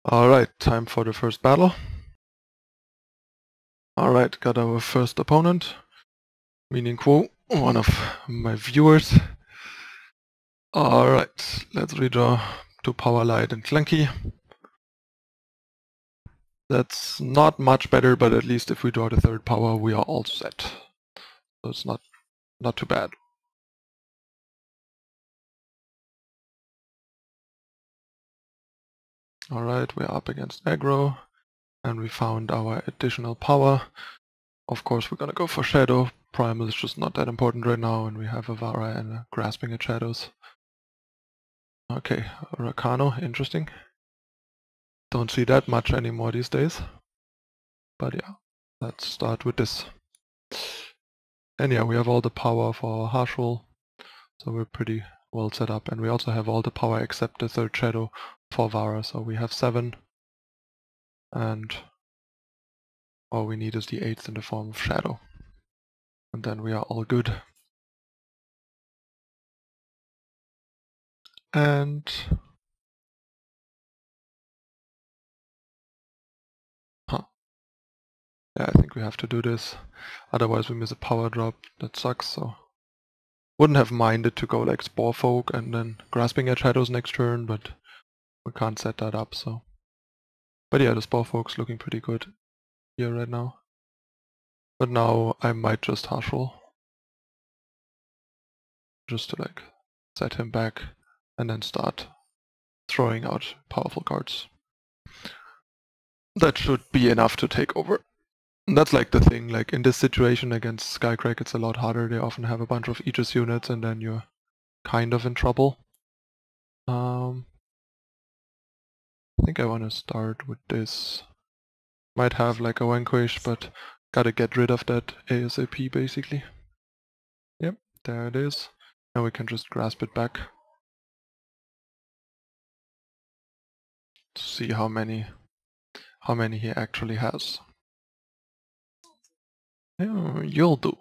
Alright, time for the first battle. Alright, got our first opponent, meaning Quo, one of my viewers. Alright, let's redraw to Power Light and Clunky. That's not much better, but at least if we draw the third power we are all set. So it's not too bad. Alright, we're up against aggro, and we found our additional power. Of course we're gonna go for Shadow. Primal is just not that important right now, and we have a Vara and a Grasping at Shadows. Okay, Rakano, interesting. Don't see that much anymore these days. But yeah, let's start with this. And yeah, we have all the power for our Harsh roll, so we're pretty well set up. And we also have all the power except the third Shadow for Vara, so we have 7. And all we need is the 8th in the form of Shadow. And then we are all good. And yeah, I think we have to do this. Otherwise we miss a power drop. That sucks, so wouldn't have minded to go like Sporefolk and then Grasping at Shadows next turn, but we can't set that up, so. But yeah, the Sporefolk's looking pretty good here right now. But now I might just Harsh roll. Just to like set him back and then start throwing out powerful cards. That should be enough to take over. And that's like the thing, like in this situation against Skycrack it's a lot harder. They often have a bunch of Aegis units and then you're kind of in trouble. I think I want to start with this. Might have like a Vanquish, but gotta get rid of that ASAP basically. Yep, there it is. Now we can just grasp it back. To see how many he actually has. Yeah, you'll do.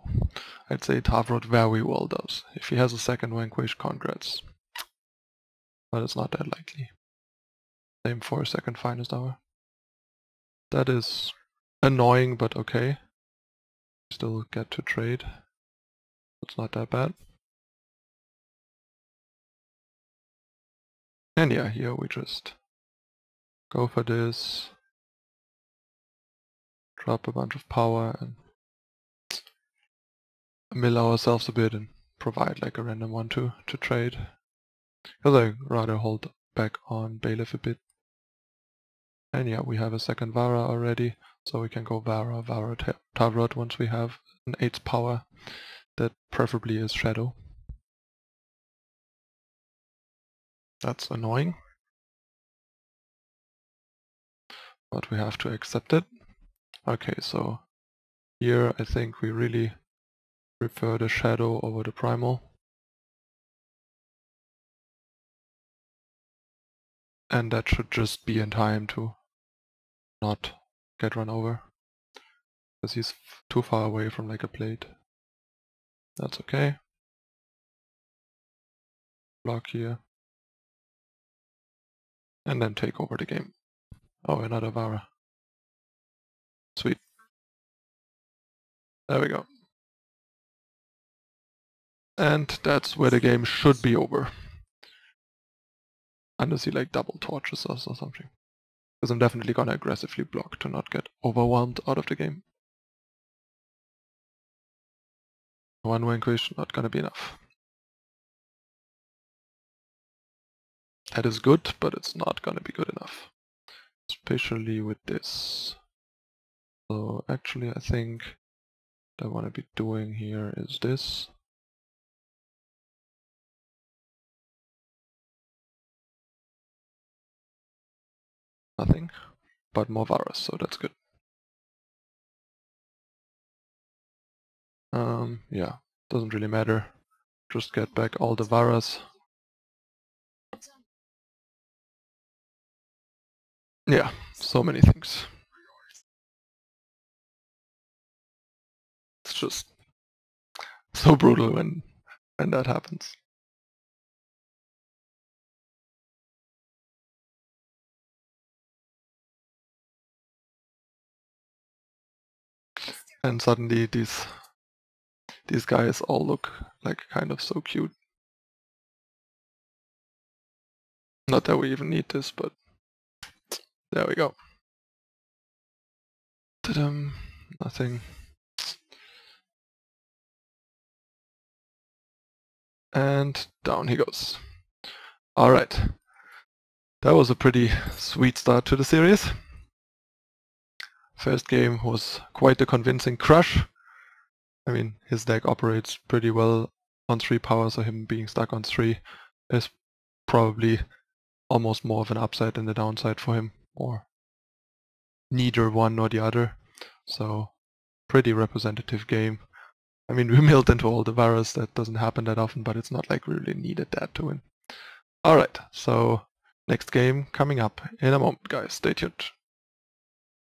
I'd say Tavrod very well does. If he has a second Vanquish, congrats. But it's not that likely. Same for a second finest hour. That is annoying, but okay. Still get to trade. It's not that bad. And yeah, here we just go for this. Drop a bunch of power and mill ourselves a bit and provide like a random one to trade. Because I'd rather hold back on Bailiff a bit. And yeah, we have a second Vara already, so we can go Vara, Tavrod once we have an 8th power that preferably is Shadow. That's annoying. But we have to accept it. Okay, so here I think we really prefer the Shadow over the Primal. And that should just be in time to not get run over. Because he's too far away from like a plate. That's okay. Block here. And then take over the game. Oh, another Vara. Sweet. There we go. And that's where the game should be over. Unless he like double torches us or something. Because I'm definitely gonna aggressively block to not get overwhelmed out of the game. One Vanquish, not gonna be enough. That is good, but it's not gonna be good enough. Especially with this. So actually I think what I want to be doing here is this. Nothing, but more Varas, so that's good. Yeah, doesn't really matter. Just get back all the Varas. Yeah, so many things. It's just so brutal when that happens. And suddenly these guys all look like kind of so cute. Not that we even need this, but there we go. Ta-dum, nothing. And down he goes. Alright. That was a pretty sweet start to the series. First game was quite a convincing crush. I mean, his deck operates pretty well on 3 power, so him being stuck on 3 is probably almost more of an upside than the downside for him, or neither one nor the other. So, pretty representative game. I mean, we milled into all the Varas, that doesn't happen that often, but it's not like we really needed that to win. Alright, so next game coming up in a moment, guys. Stay tuned.